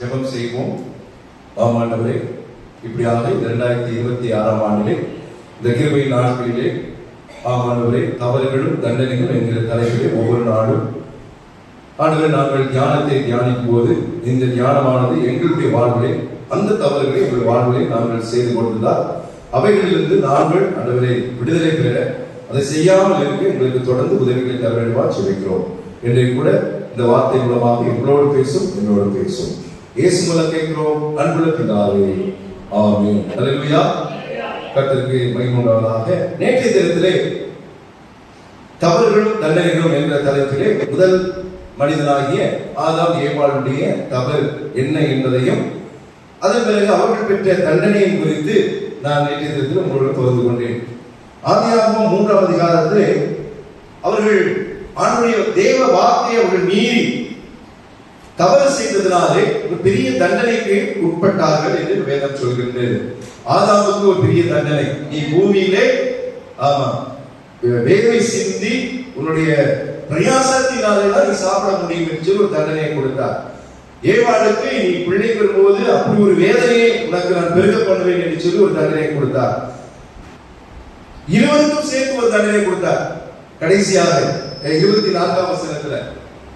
ஜெபம் செய்வோம். ஆமாண்டவரே, இப்படியாக 2026 ஆண்டிலே இந்த கிருபை நாட்களிலே ஆமாண்டவரே, தவறுகளும் தண்டனைகளும் என்கிற தலைப்பிலே ஒவ்வொரு நாளும் ஆண்டவரே நாங்கள் தியானத்தை தியானிக்கும் போது இந்த தியானமானது எங்களுடைய வாழ்விலே அந்த தவறுகளை எங்கள் வாழ்விலே நாங்கள் செய்து கொண்டிருந்தால் அவைகளிலிருந்து நாங்கள் ஆண்டவரை விடுதலை பெற அதை செய்யாமல் இருக்க எங்களுக்கு தொடர்ந்து உதவிகளை தர வேண்டுமா ஜெபிக்கிறோம். இன்றைக்கு கூட இந்த வார்த்தை மூலமாக எங்களோடு பேசும், என்னோடு பேசும். இயேசு மூலம் கேட்கிறோம் அன்புள்ள பிதாவே, ஆமென். அல்லேலூயா. கர்த்தருக்கு மகிமை உண்டாவதாக. நேற்றைய தினத்திலே தவறுகளும் தண்டனைகளும் என்ற தலைப்பிலே முதல் மனிதனாகிய ஆதாம் ஏவாளுடைய தவறு என்ன என்பதையும் அதன் பிறகு அவர்கள் பெற்ற தண்டனையை குறித்து நான் நேற்றைய தினத்தில் உங்களோடு பகிர்ந்து கொண்டேன். ஆதியாகமம் 3ஆம் அதிகாரத்திலே அவர்கள் ஆண்டவருடைய தேவ வார்த்தையை அவர்கள் மீறி தவறு செய்ததினாலே ஒரு பெரிய தண்டனைக்கு உட்பட்டார்கள் என்று வேதம் சொல்கின்றது. ஆதாமுக்கு ஒரு பெரிய தண்டனை, நீ பூமியிலே வேர்வை சிந்தி உன்னுடைய பிரயாசத்தினாலே தான் நீ சாப்பிட முடியும் என்று ஒரு தண்டனையை கொடுத்தார். ஏவாளுக்கு நீ பிள்ளை பெறும்போது அப்படி ஒரு வேதனையை உனக்கு நான் பெருக பண்ணுவேன் என்று சொல்லி ஒரு தண்டனை கொடுத்தார். இருவருக்கும் சேர்த்து ஒரு தண்டனை கொடுத்தார். கடைசியாக 24ஆம் வசனத்துல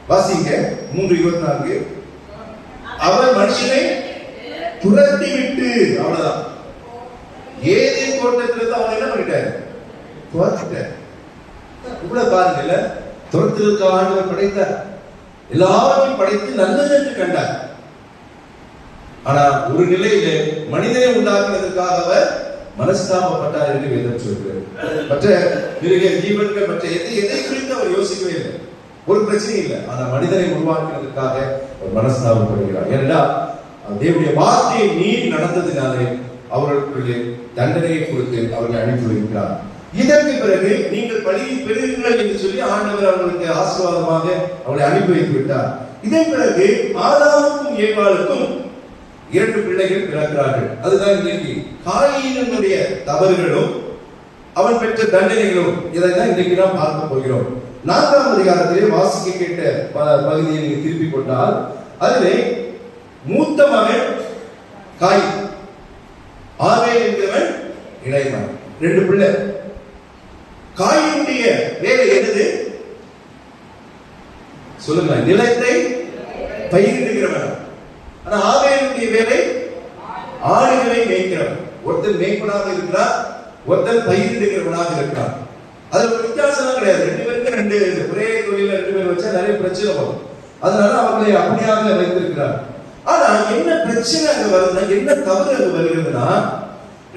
வாசிங்க, 3:24. அவர் மனுஷனை துரத்தி விட்டு, அவ்வளவுதான், ஏதேன் தோட்டத்திலிருந்து அவன் என்ன பண்ணிட்டார்? துரத்திட்டார். இவ்வளவு பாருங்கல்ல, துரத்திற்கு ஆண்டவர் படைத்தார், எல்லாரையும் படைத்து நல்லது என்று கண்டார். ஆனா ஒரு நிலையில மனிதனை உண்டாக்குவதற்காக அவர் மனஸ்தாபப்பட்டார் என்று வேதம் சொல்கிறது. மற்ற மிருக ஜீவன்கள் மற்ற எதை குறித்து அவர் யோசிக்கவே இல்லை, ஒரு பிரச்சனையும் இல்லை. ஆனா மனிதனை உருவாக்குவதற்காக அவர் மனஸ்தாபப்படுகிறார். ஏனென்றால் தேவனுடைய வார்த்தையை மீறி நடந்ததினாலே அவர்களுக்கு தண்டனையை கொடுத்து அவர்களை அனுப்பி வைக்கிறார். இதற்கு பிறகு நீங்கள் பழியை பெறுவீர்கள் என்று சொல்லி ஆண்டவர் அவர்களுக்கு ஆசீர்வாதமாக அவளை அனுப்பி வைத்து விட்டார். இதன் பிறகு ஆதாமுக்கும் ஏவாளுக்கும் 2 பிள்ளைகள் பிறக்கிறார்கள். அதுதான் இன்னைக்கு காயீனுடைய தவறுகளும் அவன் பெற்ற தண்டனைகளும். இதைதான் இன்றைக்கு நாம் பார்க்க போகிறோம். 4ஆம் அதிகாரத்திலே வாசிக்க கேட்ட பகுதியை நீங்க திருப்பி கொண்டால் அதிலே மூத்த மகன் காயின், ஆபேல் என்கிறவன் இளையவன், 2 பிள்ளை. காயினுடைய வேலை என்னது சொல்லுங்க? நிலத்தை பயிரிடுகிறவன். ஆனா ஆபேலுடைய வேலை ஆடுகளை மேய்க்கிறவன். ஒருத்தன் மேய்ப்பனாக இருக்கிறார், ஒருத்தன் பயிரிடுகிறவனாக இருக்கிறார். அது ஒரு வித்தியாசம் கிடையாது. 2 பேருக்கு ஒரே தொழில 2 பேர் வச்சா நிறைய பிரச்சனை வரும். அதனால அவர்களை அப்படியாக வைத்திருக்கிறார். ஆனா என்ன பிரச்சனை அங்க வருதுன்னா, என்ன தவறு அங்க வருகிறதுனா,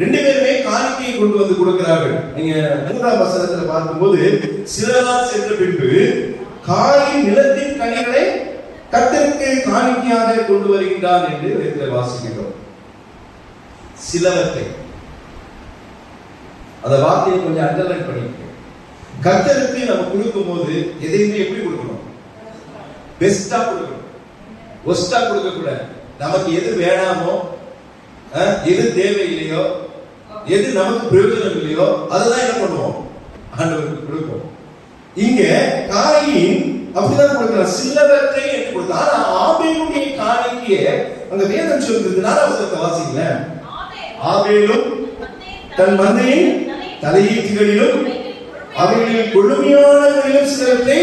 2 பேருமே காணிக்கையை கொண்டு வந்து கொடுக்கிறார்கள். நீங்க 3ஆம் வசனத்துல பார்க்கும்போது, சில நாள் சென்ற பின்பு காயின் நிலத்தின் கனிகளை கர்த்தருக்கு காணிக்கையாக கொண்டு வருகின்றான் என்று வேதத்தில் வாசிக்கிறோம். சிலவற்றை, அந்த வார்த்தையை கொஞ்சம் அண்டர்லைன் பண்ணிக்க. கர்த்தருக்கு நம்ம கொடுக்கும் போது எதையுமே எப்படி கொடுக்கணும்? பெஸ்டா கொடுக்கணும், ஒஸ்டா கொடுக்க கூடாது. நமக்கு எது வேணாமோ, எது தேவையில்லையோ, எது நமக்கு பிரயோஜனம் இல்லையோ அதுதான் என்ன பண்ணுவோம்? ஆண்டவருக்கு கொடுப்போம். இங்க காயின் அப்படிதான் கொடுக்கிறார், சிலவற்றை என்று கொடுத்தார். ஆனா ஆபேலுடைய காணிக்கையை அங்க வேதம் சொல்கிறது. 4ஆம் வசனத்தை வாசிக்கல. ஆபேலும் தன் மந்தையின் தலையீட்டுகளிலும் அவைகளில் கொழுமையானவர்களிலும் சிலவற்றை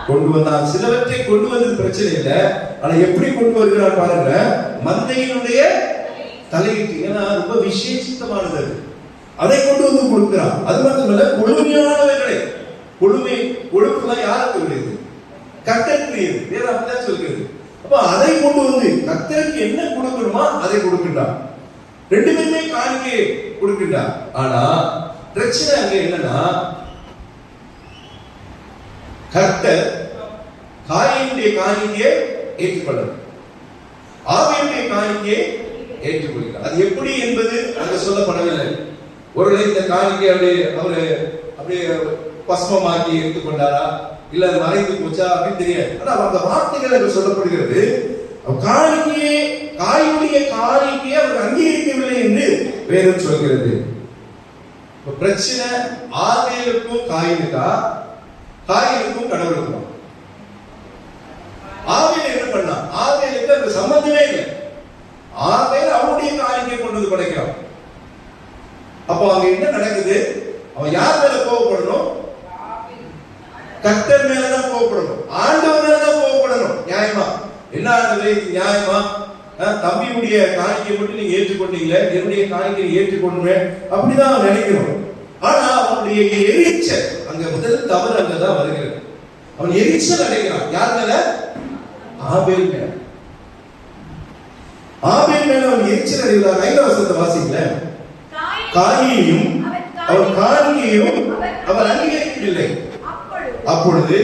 கொண்டு வந்தான். சிலவற்றை கொண்டு வந்தது பிரச்சனை இல்லை, ஆனா எப்படி கொண்டு வருகிறார் பாருங்க. மந்தையினுடைய தலையீட்டு, ஏன்னா ரொம்ப விசேஷித்தமானது, அதை கொண்டு வந்து கொடுக்கிறான். அது மட்டுமல்ல, கொழுமையானவர்களை, கொழுப்புதான் யாருக்கு உரியது? கர்த்தருக்குரியது. வேற அப்படிதான் சொல்கிறது. அப்ப அதை கொண்டு வந்து கர்த்தருக்கு என்ன கொடுக்கணுமா அதை கொடுக்கின்றான். 2 பேருமே காணிக்கை கொடுக்கின்றார். ஆனா பிரச்சனை அங்க என்னன்னா, கர்த்தர் காயினுடைய காணிக்கையை ஏற்றுக்கொள்ளணும், ஆபேலுடைய காணிக்கையை ஏற்றுக்கொள்கிறார். அது எப்படி என்பது அங்க சொல்லப்படவில்லை. ஒருவேளை இந்த காணிக்கை அப்படியே பஸ்மமாக்கி எடுத்துக்கொண்டாரா, இல்ல மறைந்து போச்சா அப்படின்னு தெரியாது. ஆனா அந்த வார்த்தைகள் அங்க சொல்லப்படுகிறது, காயினுடைய காணிக்கையை அவர் அங்கீகரிக்கவில்லை என்று வேதம் சொல்கிறது. பிரச்சனை ஆபேலுக்கும் காயினுக்கா, காயினுக்கும் கடவுளுக்கும்? ஆபேல் என்ன பண்ணா? ஆபேலுக்கு கர்த்தருக்கு சம்பந்தமே இல்லை. ஆபேல் அவனுடைய காணிக்கை கொண்டு வந்து படைக்கிறான். அப்போ அங்க என்ன நடக்குது? அவன் யார் மேல கோவப்படணும்? கர்த்தர் மேலதான் கோவப்படணும், ஆண்டவர் மேலதான் கோவப்படணும். நியாயமா? என்ன ஆண்டவரே இது நியாயமா? தம்பியுடைய காணிக்கை மட்டும் நீங்க ஏற்றுக்கொண்டீங்களே, என்னுடைய காணிக்கை ஏற்றுக்கொண்டுமே அப்படிதான் நினைக்கிறோம். ஆனா அவனுடைய எரிச்சல் அங்க முதல் தவறு அங்கதான் வருகிறது. அவன் எரிச்சல் அடைகிறான். யார் மேல? ஆபேல் மேல. ஆபேல் மேல அவன் எரிச்சல் அடைகிறான். 5ஆம் வசனத்தை வாசிக்கல. காயினையும் அவன் காணிக்கையும் அவர் அங்கீகரிக்கவில்லை. அப்பொழுது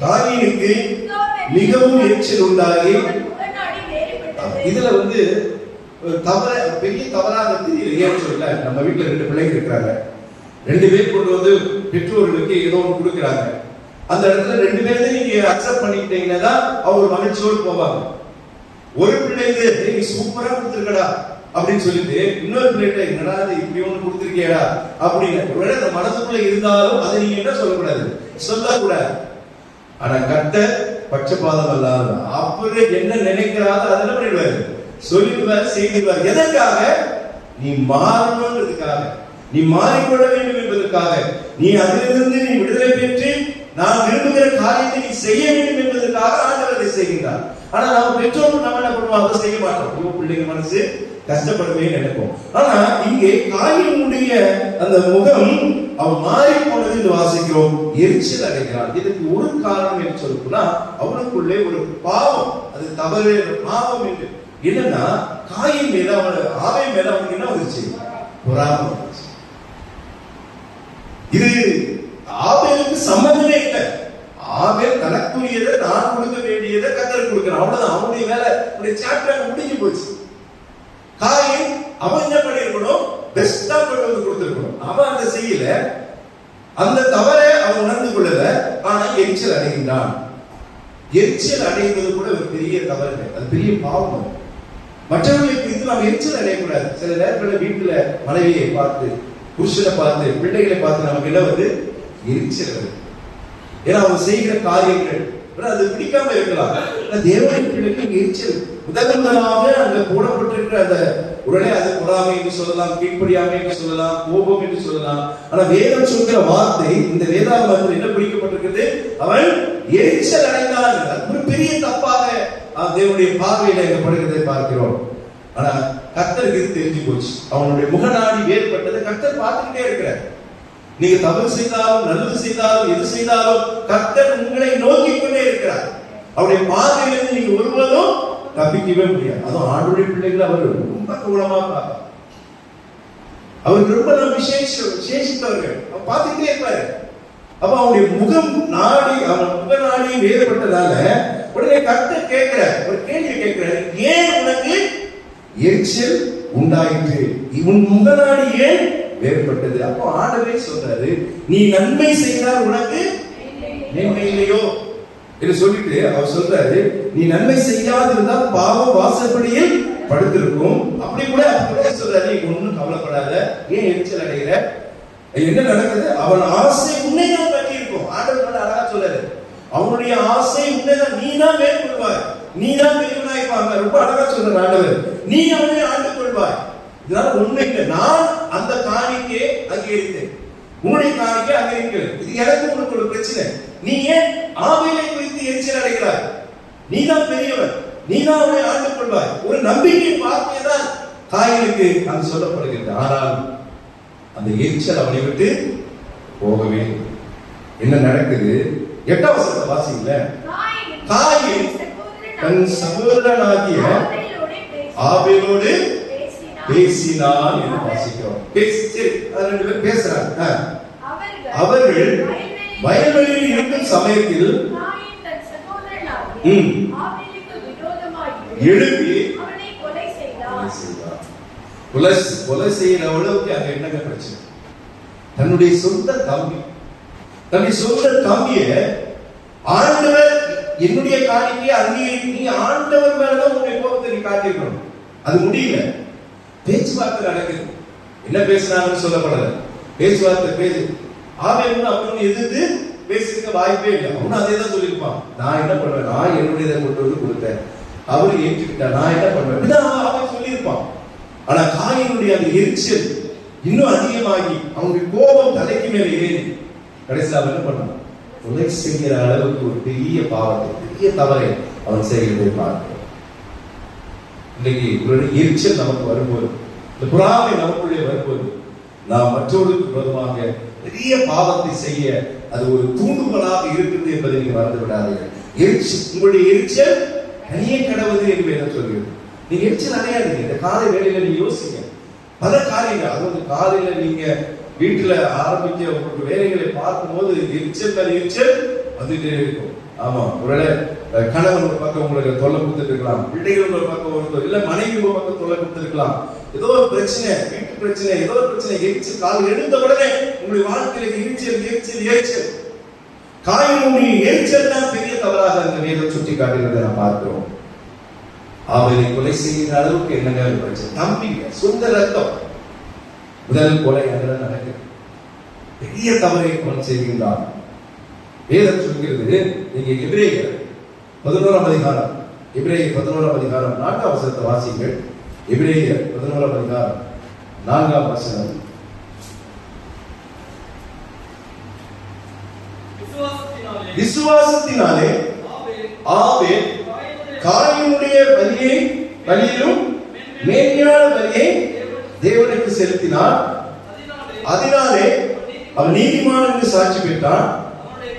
காயினுக்கு மிகவும் எரிச்சல் உண்டாகி, இதுல தவற பெரிய தவறாக தெரியல. ஏன்னு சொல்ல, நம்ம வீட்டுல 2 பிள்ளைங்க இருக்கிறாங்க. 2 பேர் கொண்டு வந்து பெற்றோர்களுக்கு ஏதோ ஒன்று கொடுக்குறாங்க. அந்த இடத்துல 2 பேரையும் நீங்க அக்செப்ட் பண்ணிக்கிட்டீங்கன்னா தான் அவங்க மகிழ்ச்சியோடு போவாங்க. ஒரு பிள்ளைங்க நீ சூப்பரா கொடுத்துருக்கடா அப்படின்னு சொல்லிட்டு இன்னொரு பிள்ளைகிட்ட என்னடா இப்படி ஒண்ணு கொடுத்துருக்கியடா அப்படின்னு ஒருவேளை அந்த மனசுக்குள்ள இருந்தாலும் அதை நீங்க என்ன சொல்லக்கூடாது, சொல்லக்கூடாது. ஆனா கர்த்தர் பட்சபாதம் அல்லாத அப்புறம் என்ன நினைக்கிறாரோ அதை என்ன பண்ணிடுவாரு, சொல்லிடுவார், செய்திடுவார். எதற்காக? நீ மாறணும்ன்றதுக்காக, நீ மாறிக்கொள்ள வேண்டும் என்பதற்காக, நீ அதிலிருந்து நீ விடுதலை பெற்று நான் விரும்புகிற காரியத்தை நீ செய்ய வேண்டும் என்பதற்காக ஆண்டவர் அதை செய்கின்றார். ஆனா நம்ம பெற்றோர் நம்ம என்ன பண்ணுவோம், அதை செய்ய மாட்டோம். பிள்ளைங்க மனசு கஷ்டப்படுவே நினைப்போம். ஆனா இங்கே காயினுடைய அந்த முகம் அவன் மாறி போனது என்று வாசிக்கிறோம். எரிச்சல் அடைகிறான். இதுக்கு ஒரு காரணம் என்று சொல்லுனா அவனுக்குள்ளே ஒரு பாவம், அது தவறு பாவம் என்று என்னன்னா, காயின் மேல அவன் ஆவை மேல அவனுக்கு என்ன வந்துருச்சு, பொறாமை. இது ஆபேலுக்கு சம்பந்தமே இல்லை. ஆபேல் தனக்குரியதை நான் கொடுக்க வேண்டியதை கர்த்தருக்கு கொடுக்கிறான். அவ்வளவுதான். அவனுடைய வேலை, அவனுடைய சாப்டர் முடிஞ்சு போச்சு. காயின் அவன் என்ன பண்ணிருக்கணும், பெஸ்டா கொண்டு வந்து கொடுத்திருக்கணும். அவன் அதை செய்யல, அந்த தவறை அவன் உணர்ந்து கொள்ளல. ஆனா எரிச்சல் அடைகின்றான். எரிச்சல் அடைவது கூட ஒரு பெரிய தவறு, அது பெரிய பாவம். மற்றவர்களை குறித்து நாம் எரிச்சல் அடையக்கூடாது. சில நேரங்களில் வீட்டுல மனைவியை பார்த்து, புருஷனை பார்த்து, பிள்ளைகளை பார்த்து நமக்கு என்ன வந்து எரிச்சல் வருது. ஏன்னா அவங்க செய்கிற காரியங்கள் அது பிடிக்காம இருக்கலாம். தேவனுடைய பிள்ளைக்கு எரிச்சல் முதலாக அங்க போடப்பட்டிருக்கிற அந்த உடனே அது பொறாமை என்று சொல்லலாம், கீழ்ப்படியாமை என்று சொல்லலாம், கோபம் என்று சொல்லலாம். ஆனா வேதம் சொல்கிற வார்த்தை, இந்த வேதாகமத்தில் என்ன பிடிக்கப்பட்டிருக்கிறது, அவன் எரிச்சல் அடைந்தான். ஒரு பெரிய தப்பாக தேவனுடைய பார்வையில படுகிறதை பார்க்கிறோம். ஆனா கர்த்தருக்கு இது தெரிஞ்சு போச்சு. அவனுடைய முகநாடி வேறுபட்டதை கர்த்தர் பார்த்துக்கிட்டே இருக்கிறார். நீங்க தவறு செய்தாலும் நல்லது செய்தாலும் எது செய்தாலும் கர்த்தர் உங்களை நோக்கி கொண்டே இருக்கிறார். அவருடைய பார்வையிலிருந்து நீங்க ஒருவரும் தப்பிக்கவே முடியாது. அதுவும் ஆண்டவருடைய பிள்ளைகள் அவர் ரொம்ப கவனமா பார்ப்பார். அவருக்கு ரொம்ப விசேஷித்தவர்கள் அவர் பார்த்துக்கிட்டே இருப்பாரு. அப்ப அவனுடைய முகம் நாடி, அவன் முக நாடி வேறுபட்டதால உடனே கர்த்தர் கேட்கிற ஒரு கேள்வி கேட்கிறார், ஏன் உனக்கு எரிச்சல் உண்டாயிற்று, இவன் முக நாடி ஏன் வேறுபட்டது? அப்போ ஆண்டவரே சொல்றாரு, நீ நன்மை செய்தால் உனக்கு நன்மை இல்லையோ என்று சொல்லிட்டு அவர் சொல்றாரு, நீ நன்மை செய்யாதிருந்தால் பாவம் வாசற்படியில் படுத்திருக்கும். அப்படி கூட சொல்றாரு, நீ ஒன்னும் கவலைப்படாத, ஏன் எரிச்சல் அடைகிற, என்ன நடக்குது, அவன் ஆசை உன்னைதான் பற்றி இருக்கும். ஆண்டவர் அழகா சொல்றாரு, அவனுடைய ஆசை உன்னைதான், நீ தான் மேற்கொள்வாய், நீ தான் பெரியவனாய்ப்பாங்க. ரொம்ப அழகா சொல்ற ஆண்டவர், நீ அவனை ஆண்டு கொள்வாய். இதனால உண்மை இல்லை, நான் அந்த காணிக்கை அங்கீகரித்தேன், உன்னுடைய காணிக்கை அங்கீகரிக்கல. இது எனக்கு உனக்கு ஒரு பிரச்சனை. நீ ஏன் ஆபேலை குறித்து எரிச்சல் அடைகிறாய்? நீ தான் பெரியவன், நீ தான் அவனை ஆண்டு கொள்வாய். ஒரு நம்பிக்கை வார்த்தைதான் காயினுக்கு அது சொல்லப்படுகிறது. ஆனால் அந்த எரிச்சல் அவனை விட்டு போகவே. என்ன நடக்குது? 8ஆம் வசனத்தை வாசிக்கல. காயின் தன் சகோதரனாகிய ஆபேலோடு பேசினான் என்று வாசிக்கிறோம். சரி, 2 பேர் பேசுறாங்க. அவர்கள் வயல்வெளியில் இருக்கும் சமயத்தில் எழுப்பி கொலை செய்யற அளவுக்கு அங்க என்னங்க பிரச்சனை? தன்னுடைய சொந்த தம்பி, தன்னுடைய சொந்த தம்பிய ஆண்டவர் என்னுடைய காணிக்கையை அங்கீகரிக்க, நீ ஆண்டவர் மேலதான் உன்னுடைய கோபத்தை நீ காட்டியிருக்கணும். அது முடியல. பேச்சுவார்த்தை நடக்குது. என்ன பேசினாங்கன்னு சொல்லப்படல. பேச்சுவார்த்தை பேசு. ஆபேல் அவன் எதிர்த்து பேசிருக்க வாய்ப்பே இல்லை. அவனும் அதே தான் சொல்லியிருப்பான். நான் என்ன பண்ணுவேன், நான் என்னுடைய கொண்டு வந்து கொடுத்தேன், அவரு ஏற்றுக்கிட்டார். நான் என்ன பண்ணுவேன் அவன் சொல்லியிருப்பான். ஆனா காயினுடைய அந்த எரிச்சல் இன்னும் அதிகமாகி அவனுடைய கோபம் தலைக்கு மேல ஏறி கடைசியில் அவன் என்ன பண்ணான், கொலை செய்கிற அளவுக்கு ஒரு பெரிய பாவத்தை, பெரிய தவறை அவன் செய்கிறதை பார்க்கிறோம். இன்னைக்கு ஒரு எரிச்சல் நமக்கு வரும்போது, இந்த பொறாமை நமக்குள்ளே வரும்போது, நாம் மற்றவர்களுக்கு விரோதமாக பெரிய பாவத்தை செய்ய அது ஒரு தூண்டுகோலாக இருக்குது என்பதை நீங்க மறந்து விடாதீர்கள். எரிச்சல், உங்களுடைய எரிச்சல் அணிய கடவுது என்று என்ன சொல்கிறது. நீங்க எரிச்சல் அடையாதீங்க. இந்த காலை வேளையில நீங்க யோசிங்க பல காரியங்கள். அதாவது காலையில நீங்க வீட்டுல ஆரம்பிக்க உங்களுக்கு வேலைகளை பார்க்கும்போது எரிச்சல் வந்துட்டே இருக்கும். ஆமா, ஒருவேளை கணவன் ஒரு பக்கம் உங்களுக்கு தொல்லை கொடுத்துட்டு இருக்கலாம், பிள்ளைகள் ஒரு பக்கம், இல்ல மனைவி ஒரு பக்கம் தொல்லை கொடுத்துருக்கலாம். ஏதோ ஒரு பிரச்சனை, வீட்டு பிரச்சனை, ஏதோ ஒரு பிரச்சனை, எரிச்சல். காலை எழுந்த உடனே உங்களுடைய வாழ்க்கையில எரிச்சல். காயினுடைய எரிச்சல் தான் பெரிய தவறாக அந்த வேதம் சுட்டி காட்டுகிறதை நாம் பார்க்கிறோம். அவனை கொலை செய்கிற அளவுக்கு என்னங்க பிரச்சனை? நம்பிங்க, சொந்த ரத்தம். முதல் கொலை அங்கே நடக்குது. பெரிய தவறை கொலை செய்கின்றான். வேதம் சொல்கிறது, நீங்க எபிரேயர் 11ஆம் அதிகாரம், எபிரேயர் 11ஆம் அதிகாரம் 4ஆம் வசனத்தை வாசிங்கள். எபிரேயர் 11ஆம் அதிகாரம் 4ஆம் வசனம். விசுவாசத்தினாலே ஆபேல் காயினுடைய பலியிலும் மேன்மையான பலியை தேவனுக்கு செலுத்தினார். அதனாலே அவன் நீதிமான் என்று சாட்சி பெற்றான்.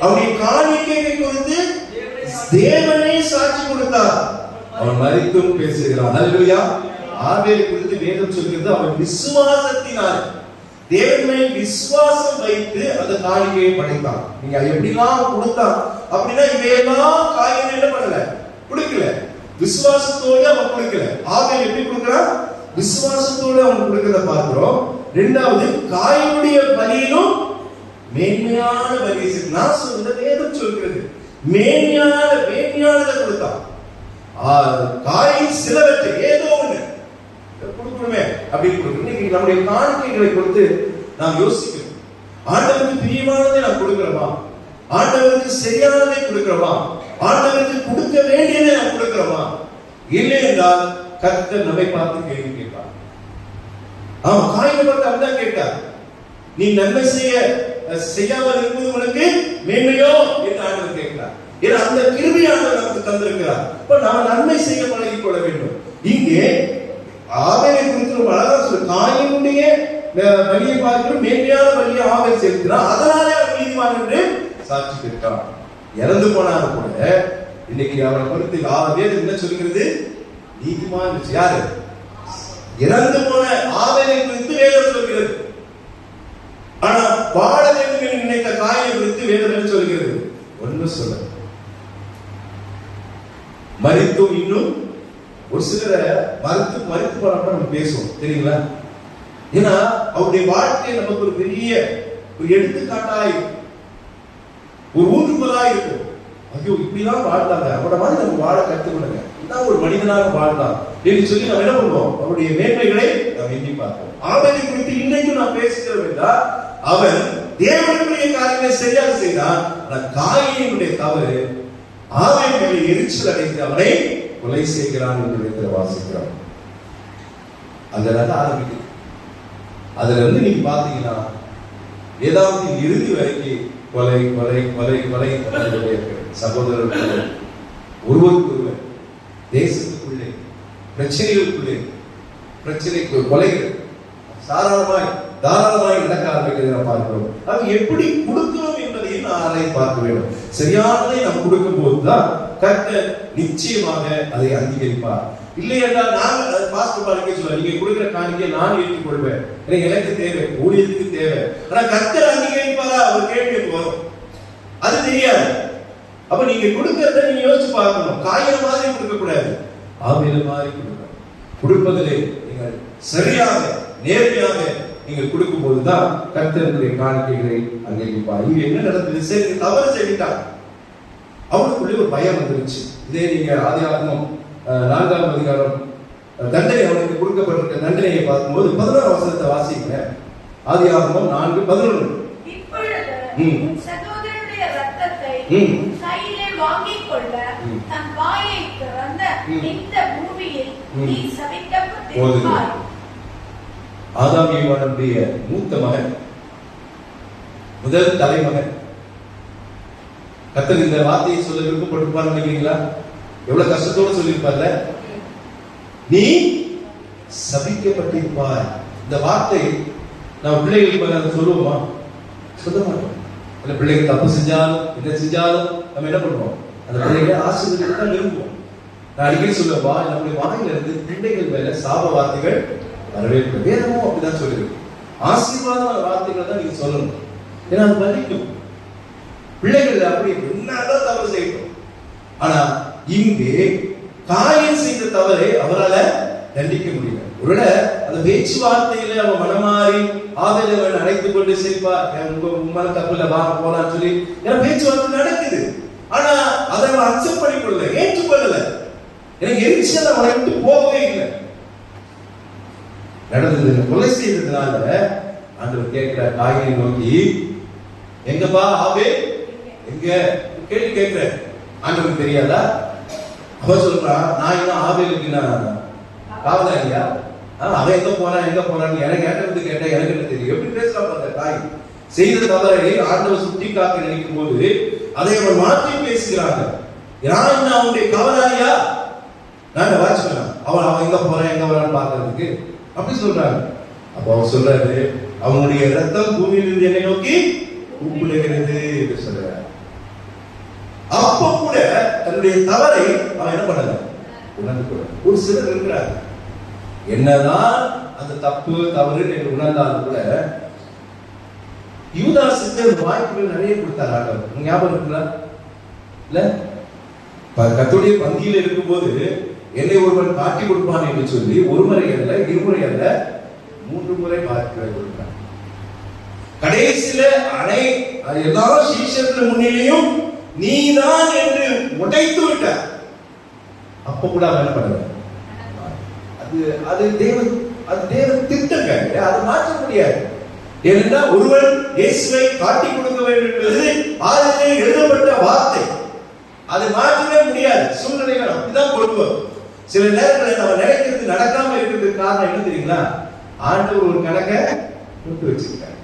அவனுடைய காணிக்கையை குறித்து தேவனே சாட்சி கொடுத்தார். அவன் மரித்தும் பேசுகிறான். ஹல்லேலூயா. ஆபேலை குறித்து வேதம் சொல்கிறது, அவன் விசுவாசத்தினால் தேவன் மேல் விசுவாசம் வைத்து அந்த காணிக்கையை படைத்தான். நீங்க எப்படிலாம் கொடுத்தான் அப்படின்னா, இவையெல்லாம் காயின் என்ன பண்ணல, கொடுக்கல. விசுவாசத்தோடு அவன் கொடுக்கல. ஆபேல் எப்படி கொடுக்கிறான்? விசுவாசத்தோடு அவன் கொடுக்கிறத பார்க்கிறோம். இரண்டாவது, காயினுடைய பலியிலும் மேன்மையான பலியை. நான் சொல்ற வேதம் சொல்கிறது மேன்மையானதை கொடுத்தான். காயின் சிலவற்றை ஏதோ ஒண்ணு கொடுக்கணுமே அப்படின்னு கொடுக்கணும். இன்னைக்கு நம்முடைய காணிக்கைகளை கொடுத்து நாம் யோசிக்கணும். ஆண்டவருக்கு பிரியமானதை நாம் கொடுக்கிறோமா? ஆண்டவருக்கு சரியானதை கொடுக்கிறோமா? ஆண்டவருக்கு கொடுக்க வேண்டியதை நாம் கொடுக்கிறோமா? இல்லை என்றால் கர்த்தர் நம்மை பார்த்து கேள்வி கேட்பார். அவன் காயினை பார்த்து அப்படிதான் கேட்டார், நீ நன்மை செய்யாமல் இருப்பது உனக்கு மேன்மையோ என்று ஆண்டவர் கேட்கிறார். ஏன்னா அந்த கிருபையானவர் நமக்கு தந்திருக்கிறார். இப்ப நாம் நன்மை செய்ய பழகிக் கொள்ள வேண்டும். இங்கே ஆபேலை குறித்து ரொம்ப அழகா சொல்லு, காயினுடைய பலியை பார்க்கிறோம், மேன்மையான பலியை ஆபேல் செலுத்தினார். அதனாலே அவர் நீதிமான் என்று சாட்சி பெற்றார். இறந்து போனாலும் கூட இன்னைக்கு அவரை குறித்து வேதம் என்ன சொல்கிறது? நீதிமான். யாரு? இறந்து போன ஆபேலை குறித்து வேதம் சொல்கிறது. ஆனா வாழ வேண்டும் என்று நினைத்த காயினை குறித்து வேதம் என்ன சொல்கிறது? ஒன்று சொல்ல மரித்தும். இன்னும் ஒரு சிலரை மறுத்து போனப்ப நம்ம பேசுவோம், தெரியுங்களா? ஏன்னா அவருடைய வாழ்க்கை நமக்கு ஒரு பெரிய ஒரு எடுத்துக்காட்டாய், ஒரு ஊன்றுகோலாய் இருக்கும். ஐயோ, இப்படிலாம் வாழ்ந்தாங்க, அவரோட மாதிரி நம்ம வாழ கற்றுக்கொள்ளுங்க, இதான் ஒரு மனிதனாக வாழ்ந்தான் என்று சொல்லி நம்ம என்ன பண்ணுவோம்? அவருடைய மேன்மைகளை நாம் எண்ணி பார்ப்போம். ஆபேலை குறித்து இன்றைக்கும் நான் பேசுகிறோம் என்றால், அவன் தேவனுடைய காரியங்களை சரியாக செய்தான். ஆனால் காயினுடைய தவறு ஆபேல் மேலே எரிச்சல் அடைந்து அவனை கொலை செய்கிறான் என்று வாசிக்கிறோம். அதுல ஆரம்பிக்குது. அதுல இருந்து நீங்க பாத்தீங்கன்னா வேதாந்தின் இறுதி வரைக்கும் கொலை கொலை கொலை கொலை சகோதரர்களுக்குள்ளே, ஒருவருக்கொருவர், தேசத்துக்குள்ளே, பிரச்சனைகளுக்குள்ளே, பிரச்சனைக்கு கொலைகள் தாராளமாய் நடக்க ஆரம்பிக்கிறதை பார்க்கிறோம். அது எப்படி கொடுக்கிறோம் என்பதையும் நான் பார்க்க வேண்டும். சரியானதை நாம் கொடுக்கும் போதுதான் கர்த்தர் நிச்சயமாக அதை அங்கீகரிப்பார். இல்லை என்றால் நாங்கள் பாஸ்டர் பாருங்க சொல்ல, நீங்க கொடுக்கிற காணிக்கை நான் ஏற்றுக்கொள்வேன், எனக்கு தேவை, ஊழியத்துக்கு தேவை, ஆனா கர்த்தர் அங்கீகரிப்பாரா? அவர் கேள்வி வரும், அது தெரியாது. அப்ப நீங்க கொடுக்கறத நீங்க யோசிச்சு பார்க்கணும். காயின மாதிரி கொடுக்க கூடாது, ஆபேல் மாதிரி கொடுக்கணும். கொடுப்பதிலே நீங்கள் சரியாக நேர்மையாக நீங்கள் கொடுக்கும் போதுதான் கர்த்தருடைய காணிக்கைகளை அங்கீகரிப்பார். இங்க என்ன நடந்தது? சரி, தவறு செய்தார், அவனுக்குள்ளே ஒரு பயம் வந்துருச்சு. இதே நீங்க ஆதியாகமம் 4ஆம் அதிகாரம் தண்டனை, அவனுக்கு கொடுக்கப்பட்டிருக்க தண்டனையை பார்க்கும்போது 11ஆம் வசனத்தை வாசிங்க. ஆதியாகமம் 4:11. சகோதரனுடைய ரத்தத்தை கையிலே வாங்கிக் கொள்ள தன் வாயை திறந்த இந்த பூமியில் நீ சபிக்கப்பட்டிருப்பாய். ஆதாம் ஏவாளுடைய மூத்த மகன், முதல் தலைமகன். கர்த்தர் இந்த வார்த்தையை சொல்ல விருப்பப்பட்டிருப்பார் நினைக்கிறீங்களா? எவ்வளவு கஷ்டத்தோடு சொல்லியிருப்பார்ல, நீ சபிக்கப்பட்டிருப்பாய். இந்த வார்த்தை நம்ம பிள்ளைகளுக்கு அதை சொல்லுவோமா? சொல்ல மாட்டோம். அந்த பிள்ளைகள் தப்பு செஞ்சாலும் என்ன செஞ்சாலும் நம்ம என்ன பண்ணுவோம்? அந்த பிள்ளைகளை ஆசீர்வதிக்க தான் விரும்புவோம். நான் அடிக்கடி சொல்லுவா, நம்முடைய வாயில இருந்து பிள்ளைகள் மேல சாப வார்த்தைகள் வரவே கூடாது. வேதமும் அப்படிதான் சொல்லிருக்கு. ஆசீர்வாதமான வார்த்தைகளை தான் நீங்க சொல்லணும். ஏன்னா அது வலிக்கும். பிள்ளைகள் அப்படி என்னதான் தவறு செய்யணும். ஆனா இங்கே காயின் செய்த தவறை அவரால் தண்டிக்க முடியல. ஒருவேளை அந்த பேச்சுவார்த்தையில அவன் மனமாறி ஆவேலை அவன் அழைத்துக் கொண்டு சேர்ப்பா, உங்க தப்பு இல்ல, வா போலான்னு சொல்லி ஏன்னா பேச்சுவார்த்தை நடக்குது. ஆனா அதை அவன் அக்செப்ட் பண்ணிக்கொள்ளல, ஏற்றுக்கொள்ளல. எனக்கு எரிச்சல் அவனை விட்டு போகவே இல்லை. நடந்தது கொலை செய்ததுனால ஆண்டவர் கேட்கிற காயினை நோக்கி, எங்கப்பா ஆவே எங்க கேள்வி கேட்கிற. ஆண்டவருக்கு தெரியாதா? அவன் சொல்றான், நான் இன்னும் ஆவேலுக்கு நான் காவலாளியா? அவன் எங்க போறான்னு எனக்கு ஏற்றது கேட்டா எனக்கு என்ன தெரியும்? எப்படி பேசுறான் அந்த தாய்? செய்த தவறை ஆண்டவர் சுட்டி காக்க நினைக்கும் போது அதை அவன் மாற்றி பேசுகிறாங்க. நான் என்ன அவனுடைய காவலாளியா? நான் வாட்ச்மேன். அவன் எங்க வரான்னு பாக்குறதுக்கு அப்படி சொல்றாங்க. அப்ப அவர் சொல்றாரு, அவனுடைய ரத்தம் பூமியிலிருந்து என்னை நோக்கி கூப்பிடுகிறது என்று சொல்றாரு. அப்ப கூட தன்னுடைய தவறை அவன் என்ன பண்ணல, உணர்ந்து கொள்ள. ஒரு சிலர் இருக்கிறார், என்னதான் அந்த தப்பு தவறு என்று உணர்ந்தாலும் கூட யூதாசுக்கு வாய்ப்புகள் நிறைய கொடுத்தார் ஆண்டவர். ஞாபகம் இருக்குல்ல? இல்ல, கர்த்தருடைய பந்தியில் இருக்கும்போது என்னை ஒருவன் காட்டி கொடுப்பான் என்று சொல்லி ஒரு முறை அல்ல, இருமுறை அல்ல, 3 முறை வாய்ப்புகளை கொடுத்தார். கடைசியில எல்லா சீஷர்கள் முன்னிலையும் நீதான் என்று உடைத்து விட்டார். அப்ப கூட அவன் என்ன பண்ணல, அது தேவ திட்டங்க, அதை மாற்ற முடியாது. ஏனென்றால் ஒருவன் இயேசுவை காட்டி கொடுக்க வேண்டும் என்பது ஆதியிலே எழுதப்பட்ட வார்த்தை. அதை மாற்றவே முடியாது. சூழ்நிலைகள் அப்படிதான் கொடுப்போம். சில நேரங்களில் நம்ம நினைக்கிறது நடக்காம இருக்கிறதுக்கு காரணம் என்ன தெரியுங்களா? ஆண்டவர் ஒரு கணக்கை கொடுத்து வச்சிருக்காரு.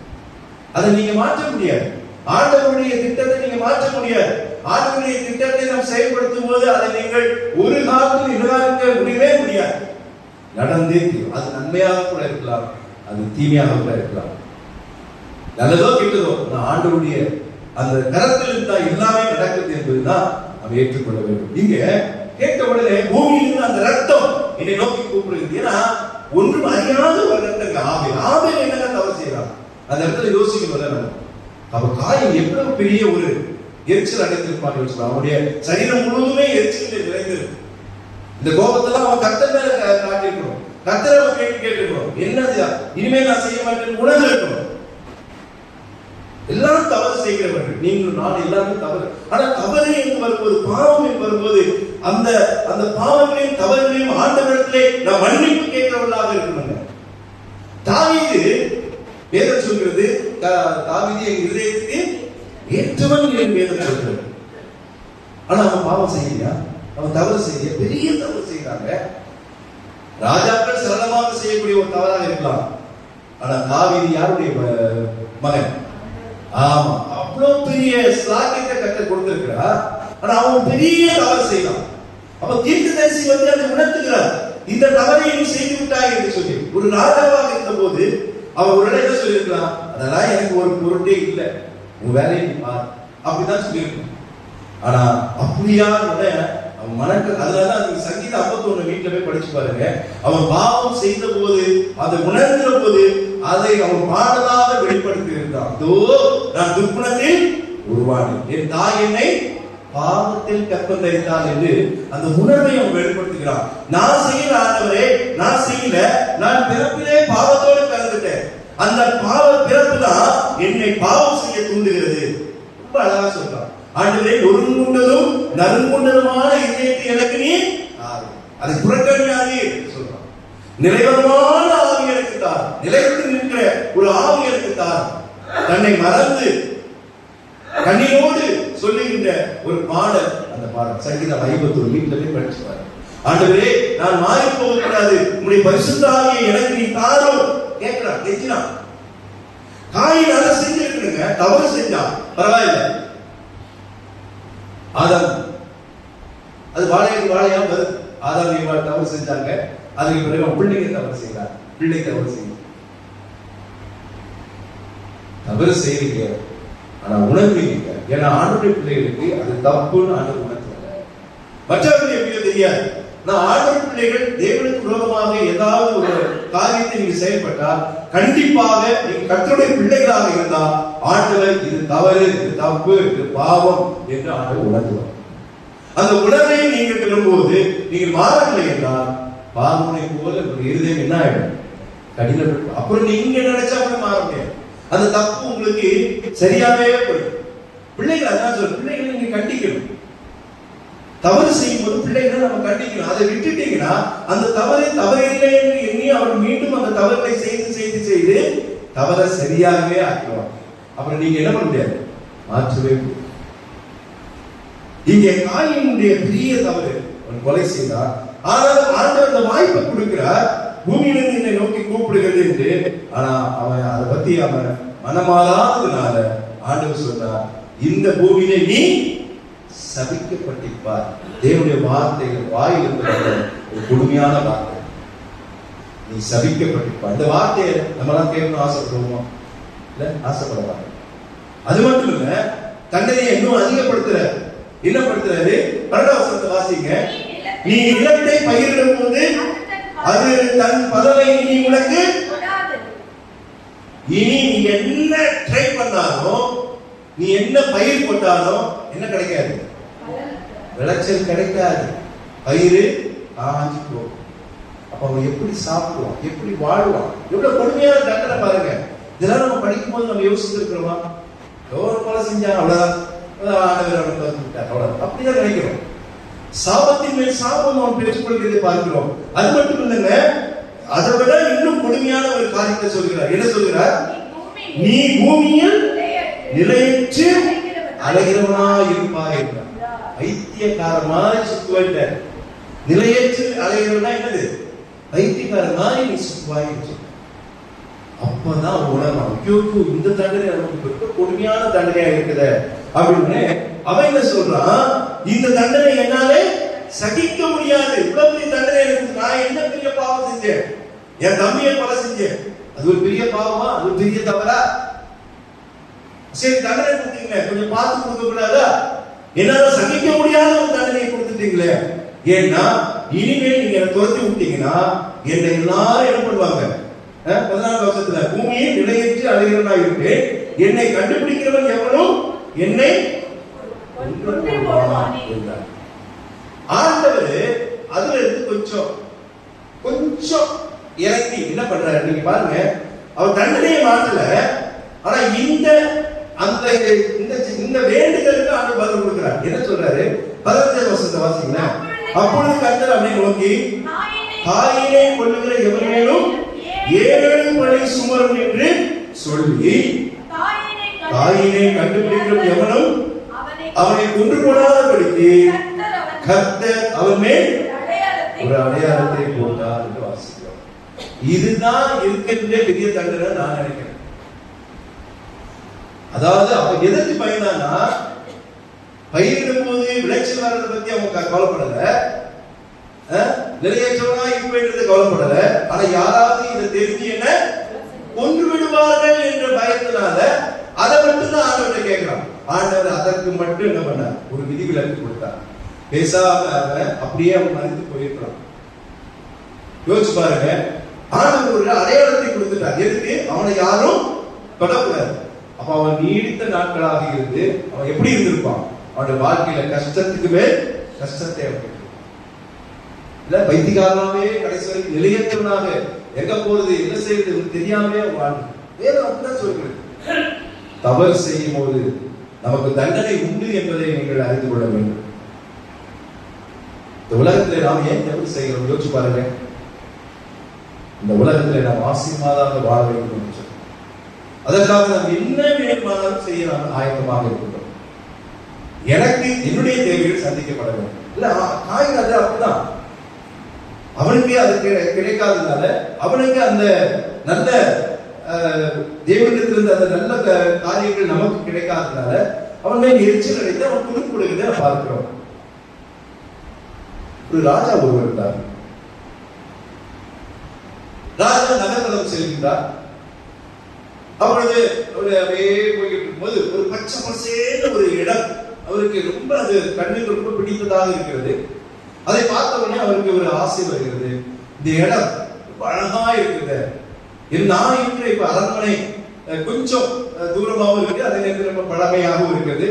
அதை நீங்க மாற்ற முடியாது. ஆண்டவருடைய திட்டத்தை நீங்க மாற்ற முடியாது. ஆண்டவருடைய திட்டத்தை நாம் செயல்படுத்தும் போது அதை நீங்கள் ஒரு காலத்தில் நிராகரிக்க முடியவே முடியாது. நடந்தே தீரும். அது நன்மையாக கூட இருக்கலாம், அது தீமையாக கூட இருக்கலாம். நல்லதோ கெட்டதோ ஆண்டவருடைய அந்த கரத்தில் இருந்தா எல்லாமே நடக்குது என்பதுதான் நாம் ஏற்றுக்கொள்ள வேண்டும். நீங்க கேட்ட உடனே பூமியிலிருந்து அந்த ரத்தம் என்னை நோக்கி கூப்பிடுகிறது. ஏன்னா ஒன்றும் அறியாத ஒரு ரத்தங்க. ஆவேல் என்னங்க தவறு செய்யலாம்? அந்த இடத்துல யோசிக்கணும்ல நம்ம. அப்ப காயின் எவ்வளவு பெரிய ஒரு எரிச்சல் அடைந்திருப்பான்னு வச்சுக்கோ. அவனுடைய சரீரம் முழுவதுமே எரிச்சல் நிறைந்திருக்கு. இந்த கோபத்தெல்லாம் அவன் கர்த்தர் மேல காட்டிருக்கணும். கர்த்தரை அவன் கேட்டுக்கணும், என்னது இனிமேல் நான் செய்ய மாட்டேன்னு உணர்ந்து இருக்கணும். எல்லாரும் தவறு செய்கிறவர்கள், நீங்களும் நான் எல்லாருமே தவறு. ஆனா தவறு என்று வரும்போது, பாவம் என்று வரும்போது அந்த பாவங்களையும் தவறுகளையும் ஆண்டவரிடத்திலே நான் மன்னிப்பு கேட்கிறவர்களாக இருக்கணுங்க. தாவீது வேதம் சொல்கிறது, தாவீது என் இதயத்துக்கு ஏற்றவன் என் வேதம் சொல்கிறது. ஆனா அவன் பாவம் செய்யலையா? அவன் தவறு செய்ய பெரிய தவறு செய்யறாங்க. ராஜாக்கள் சரளமாக செய்யக்கூடிய ஒரு தவறாக இருக்கலாம். ஆனா தாவீது யாருடைய மகன்? ஆமா, அவ்வளவு பெரிய ஸ்லாக்கியத்தை கர்த்தர் கொடுத்திருக்கிறார். ஆனா அவன் பெரிய தவறு செய்யலாம். அப்ப தீர்க்கதரிசி அதை உணர்த்துகிறார், இந்த தவறை நீ செய்து விட்டாய் என்று சொல்லி. ஒரு ராஜாவாக இருந்த போது அவன் ஒரு என்ன சொல்லியிருக்கலாம், அதெல்லாம் எனக்கு ஒரு பொருட்டே இல்லை, உன் வேலையை நீ பார், அப்படிதான் சொல்லியிருக்கணும். ஆனா அப்படியா அவன் மனக்கு. அதனால அந்த சங்கீதம் 51 வீட்டுல போய் படிச்சு பாருங்க. அவன் பாவம் செய்த போது, அதை உணர்ந்த போது அதை அவன் பாடலாக வெளிப்படுத்தி இருந்தான். அதோ நான் துர்க்குணத்தில் உருவானேன், என் தாய் என்னை பாவத்தில் கற்பந்தரித்தான் என்று அந்த உணர்வை அவன் வெளிப்படுத்துகிறான். நான் செய்யல ஆண்டவரே, நான் செய்யல, நான் பிறப்பிலே பாவத்தோடு கலந்துட்டேன். அந்த பாவ பிறப்பு தான் என்னை பாவம் செய்ய தூண்டுகிறது. ரொம்ப அழகா சொல்றான். ஆண்டவரே, ஒருங்குண்டதும் நறுங்குண்டதுமான இதயத்தை எனக்கு நீ அதை புறக்கணியாதே சொல்றான். நிறைவமான ஆவி எனக்கு தார், நிலைத்து நிற்கிற ஒரு ஆவி எனக்கு தார். தன்னை மறந்து கண்ணீரோடு சொல்லுகின்ற ஒரு பாடல். அந்த பாடல் சங்கீதம் 51 வீட்டுல போய் படிச்சு பாருங்க. ஆண்டவரே நான் மாறி போக கூடாது, உம்முடைய பரிசுத்த ஆவியை எனக்கு நீ தாரும் கேட்கிறான், கெஞ்சினான். காயின் அதை செஞ்சிருக்கணுங்க, தவறு செஞ்சான், பரவாயில்ல. ஆதாம் அது வாழையா வருது. ஆதாம் ஏவாள் தவறு செஞ்சாங்க, அதுக்கு பிறகு பிள்ளைங்க தவறு செய்யறாங்க. பிள்ளை தவறு செய்யும், தவறு செய்வீங்க, ஆனா உணர்வீங்க. ஏன்னா ஆண்டவருடைய பிள்ளைகளுக்கு அது தப்புன்னு ஆண்டவர் உணர்த்துறாங்க. மற்றவர்கள் எப்படியோ தெரியாது. நான் ஆண்டவர் பிள்ளைகள் தேவனுக்கு விரோதமாக ஏதாவது ஒரு காரியத்தை நீங்க செயல்பட்டால் கண்டிப்பாக நீங்க கர்த்தருடைய பிள்ளைகளாக இருந்தால் ஆண்டவர் இது தவறு, இது தப்பு, இது பாவம் என்று ஆண்டவர் உணர்த்துவார். அந்த உணர்வை நீங்கள் பெறும்போது நீங்கள் மாறவில்லை என்றால் பாவனை போல ஒரு இருதயம் என்ன ஆயிடும், கடினப்படும். அப்புறம் நீங்க நினைச்சா கூட மாற முடியாது. அந்த தப்பு உங்களுக்கு சரியாவே போயிடும். பிள்ளைகள் அதான் சொல்ற, பிள்ளைகளை நீங்க கண்டிக்கணும். தவறு செய்யும் போது பிள்ளைகளை நம்ம கண்டிக்கணும். அதை விட்டுட்டீங்கன்னா அந்த தவறு தவறில்லை என்று எண்ணி அவர் மீண்டும் அந்த தவறுகளை செய்து செய்து செய்து தவறை சரியாகவே ஆக்குவாங்க. அப்புறம் நீங்க என்ன பண்ண முடியாது, மாற்றவே முடியாது. இங்கே காயினுடைய பெரிய தவறு, அவன் கொலை செய்தார். ஆனால் ஆண்டவர் அந்த வாய்ப்பை கொடுக்கிறார், பூமியிலிருந்து என்னை நோக்கி கூப்பிடுகிறது என்று. ஆனா அவன் அதை பத்தி அவன் மனமாறாததுனால ஆண்டவர் சொன்னார், இந்த பூமியிலே நீ சபிக்கப்பட்டிருப்பார். தேவனுடைய வார்த்தைகள் வாயிலிருந்து ஒரு கொடுமையான வார்த்தை, நீ சபிக்கப்பட்டிருப்பார். இந்த வார்த்தையை நம்மளாம் கேட்கணும் ஆசைப்படுவோமா? இல்ல, ஆசைப்படலாம். அது மட்டும் இல்ல, தண்டனையை இன்னும் அதிகப்படுத்துற என்ன படுத்துறாரு? 12 வசனத்தை வாசிங்க. நீ நிலத்தை பயிரிடும் போது அது தன் பலனை நீ உனக்கு இனி நீ என்ன ட்ரை பண்ணாலும், நீ என்ன பயிர் போட்டாலும் என்ன கிடைக்காது, விளைச்சல் கிடைக்காது. பயிர் காஞ்சி போகும். அப்ப அவன் எப்படி சாப்பிடுவான், எப்படி வாழ்வான்? எவ்வளவு கொடுமையான தண்டனை பாருங்க. இதெல்லாம் நம்ம படிக்கும் போது நம்ம யோசித்து இருக்கிறோமா? ஒரு கொலை செஞ்சான், அவ்வளவுதான், அப்படிதான் நினைக்கிறோம். சாபத்தின் மேல் சாபம் அவன் பெற்றுக்கொள்கிறதை பார்க்கிறோம். அது மட்டும் இல்லைங்க, அதை விட இன்னும் கொடுமையான ஒரு காரியத்தை சொல்கிறார். என்ன சொல்கிறார்? நீ பூமியில் நிலையற்று அலைகிறவனா இருப்பாய் என்றார். வைத்தியக்காரமாய் சுத்துவாயிட்ட. நிலையற்று அலைகிறவனா என்னது? வைத்தியக்காரமாய் நீ சுத்துவாய் என்று. அப்பதான் உணர்வான், இந்த தண்டனை நமக்கு கொடுமையான தண்டனையா இருக்குது அப்படின்னு. அவன் என்ன சொல்றான்? இந்த தண்டனை என்னாலே சகிக்க முடியாது. இவ்வளவு தண்டனை எனக்கு, நான் என்ன பெரிய பாவம் செஞ்சேன்? என் தம்பியை கொலை செஞ்சேன், அது ஒரு பெரிய பாவமா? அது ஒரு பெரிய தவறா? சரி, தண்டனை கொடுத்தீங்க, கொஞ்சம் பார்த்து கொடுக்க கூடாதா? என்னால சகிக்க முடியாத ஒரு தண்டனையை கொடுத்துட்டீங்களே. ஏன்னா இனிமேல் நீங்க என்ன துரத்தி விட்டீங்கன்னா என்னை எல்லாரும் என்ன பண்ணுவாங்க? 14 வருஷத்துல பூமியை நிலையற்று அலைகிறவனா இருக்கு, என்னை கண்டுபிடிக்கிறவன் எவனும் என்னை ஆண்டவர் அதுல இருந்து கொஞ்சம் இறங்கி என்ன பண்றாரு நீங்க பாருங்க. அவர் தண்டனையை மாற்றல, ஆனா இந்த வேண்டுதலுக்கு ஆண்டவர் பதில் கொடுக்கிறார். என்ன சொல்றாரு? 15 வருஷத்தை வாசிங்களா. அப்பொழுது கர்த்தர் அவனை நோக்கி, காயினை கொல்லுகிற எவனேனும் 7 பழி சுமரும் என்று சொல்லி, காயினை கண்டுபிடிக்கிற எவனும் அவனை கொன்று போடாதபடிக்கு கர்த்தர் அவன் மேல் ஒரு அடையாளத்தை போட்டார் என்று வாசிக்கிறோம். இதுதான் இருக்கின்ற பெரிய தண்டனை நான் நினைக்கிறேன். அதாவது அவன் எதற்கு பயந்தானா, பயிரிடும் போது விளைச்சல் வர்றதை பத்தி அவங்க கவலைப்படல, நிலையற்றவனா இருப்பேன்றது கவலைப்படல. ஆனா யாராவது இதை தெரிஞ்சு என்ன கொன்று விடுவார்கள் என்ற பயத்தினால அதை மட்டும் தான் ஆண்டவர்கிட்ட கேட்கிறான். ஆண்டவர் அதற்கு மட்டும் என்ன பண்ணார்? ஒரு விதிவிலக்கு கொடுத்தார். பேசாம அப்படியே அவன் மறைத்து போயிருக்கிறான். யோசிச்சு பாருங்க, ஆண்டவர் ஒரு அடையாளத்தை கொடுத்துட்டார். எதுக்கு? அவனை யாரும் தொடக்கூடாது. அப்ப அவன் நீடித்த நாட்களாக இருந்து அவன் எப்படி இருந்திருப்பான்? அவனுடைய வாழ்க்கையில கஷ்டத்துக்கு மேல் கஷ்டத்தை இல்ல, வைத்தியகாரனாவே கடைசி வரைக்கும் நிலையற்றவனாக எங்க போறது என்ன செய்யறது தெரியாமே வாழ்ந்து வேதம் அப்படிதான் சொல்கிறது. தவறு செய்யும் போது நமக்கு தண்டனை உண்டு என்பதை நீங்கள் அறிந்து கொள்ள வேண்டும். இந்த உலகத்தில் நாம் ஏன் தவறு செய்கிறோம் யோசிச்சு பாருங்க. இந்த உலகத்தில் நாம் ஆசீர்வாதமாக வாழ வேண்டும் என்று சொல்லி அதற்காக நாம் என்ன வேண்டுமானாலும் செய்ய நாம் ஆயத்தமாக இருக்கின்றோம். எனக்கு என்னுடைய தேவைகள் சந்திக்கப்பட வேண்டும். இல்ல காயின் அது அப்படிதான். அவனுக்கு அது கிடைக்காததுனால, அவனுக்கு அந்த நல்ல தேவனிடத்திலிருந்து அந்த நல்ல காரியங்கள் நமக்கு கிடைக்காததுனால அவன் மேல் எரிச்சல் அடைத்து அவன் துணி கொடுக்கிறத பார்க்கிறோம். ஒரு ராஜா ஒருவர் இருந்தார். ராஜா நகர்வலம் செல்கின்றார். அப்பொழுது அவர் அப்படியே போய்கிட்டு இருக்கும்போது ஒரு பச்சை பசேல ஒரு இடம் அவருக்கு ரொம்ப அது கண்ணுக்கு ரொம்ப பிடித்ததாக இருக்கிறது. அதை பார்த்தவுடனே அவருக்கு ஒரு ஆசை வருகிறது. இந்த இடம் ரொம்ப அழகா இருக்குது. நான் இருக்கிற இப்ப அரண்மனை கொஞ்சம் தூரமாகவும் இருக்கு, அதே நேரத்தில் ரொம்ப பழமையாகவும் இருக்கிறது.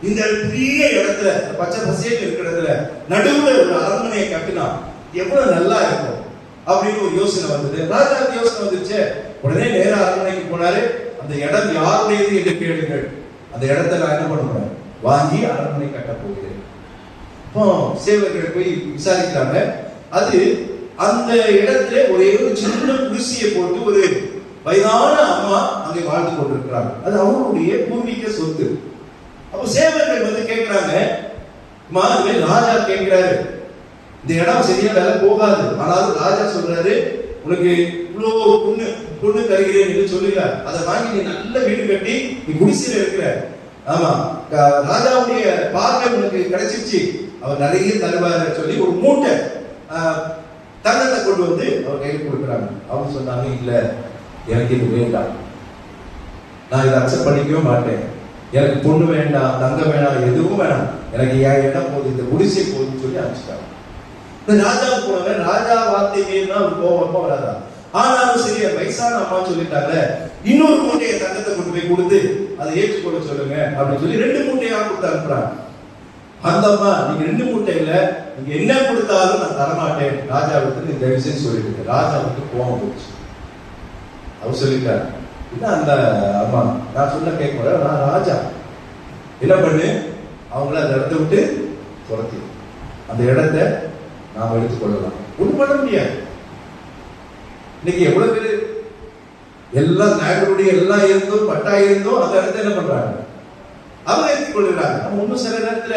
இந்த பெரிய இடத்துல பச்சை பசேல் இருக்கிற இடத்துல நடுவுல ஒரு அரண்மனையை கட்டினா எவ்வளவு நல்லா இருக்கும் அப்படின்னு ஒரு யோசனை வந்தது. ராஜாவுக்கு யோசனை வந்துச்சு. உடனே நேர அரண்மனைக்கு போனாரு. அந்த இடம் யாருடையது என்று கேளுங்கள், அந்த இடத்தை நான் என்ன பண்ண போறேன், வாங்கி அரண்மனை கட்ட போகிறேன். இப்போ சேவர்கள் போய் விசாரிக்கிறாங்க. அது அந்த இடத்துல ஒரே ஒரு சின்ன குடிசையை போட்டு ஒரு வயதான அம்மா அங்கே வாழ்ந்து கொண்டிருக்கிறாங்க. அது அவங்களுடைய பூர்வீக சொத்து. அப்போ சேவர்கள் வந்து கேட்கிறாங்க, ராஜா கேட்கிறாரு, இந்த இடம் சரியா வேலை போகாது, ஆனாலும் ராஜா சொல்றாரு உனக்கு இவ்வளவு பொண்ணு தருகிறேன் என்று சொல்லுகிறார். அதை வாங்கி நீ நல்ல வீடு கட்டி நீ குடிசையில இருக்கிற, ஆமா ராஜாவுடைய பார்வை உனக்கு கிடைச்சிருச்சு, அவர் நிறைய தருவார் சொல்லி ஒரு மூட்டை தங்கத்தை கொண்டு வந்து அவர் கையில் கொடுக்குறாங்க. அவங்க சொன்னாங்க, இல்ல எனக்கு இது வேண்டாம், நான் இதை அக்செப்ட் பண்ணிக்கவே மாட்டேன், எனக்கு பொண்ணு வேண்டாம், தங்கம் வேண்டாம், எதுவும் வேணாம், எனக்கு என் இடம் போதும், இந்த குடிசை போதுன்னு சொல்லி அனுப்பிச்சிட்டாங்க. இந்த ராஜாவுக்கு போனவங்க ராஜா வார்த்தை மீறினா ஒரு கோபமா வராதா? ஆனாலும் சரி, வயசான அம்மா சொல்லிட்டாங்க, இன்னொரு மூட்டையை தங்கத்தை கொண்டு போய் கொடுத்து அதை ஏற்றுக்கொள்ள சொல்லுங்க அப்படின்னு சொல்லி 2 மூட்டையா கொடுத்து அனுப்புறாங்க. அந்த அம்மா, நீங்க 2 மூட்டை இல்ல, நீங்க என்ன கொடுத்தாலும் நான் தரமாட்டேன், ராஜாவுக்கு இந்த விஷயம் சொல்லிட்டு ராஜாவுக்கு கோபம் போச்சு. அவர் சொல்லிட்டார், இல்ல அந்த அம்மா நான் சொல்ல கேட்க, நான் ராஜா, என்ன பண்ணு, அவங்கள அந்த இடத்த விட்டு துரத்தி அந்த இடத்தை நாம் எடுத்துக்கொள்ளலாம். ஒன்றும் பண்ண முடியாது. இன்னைக்கு எவ்வளவு பேரு எல்லாம் நாயகருடைய எல்லாம் இருந்தும் பட்டா இருந்தும் அந்த இடத்த என்ன பண்றாங்க, அவங்க எடுத்துக்கொள்கிறாங்க. நம்ம ஒன்றும் சில நேரத்துல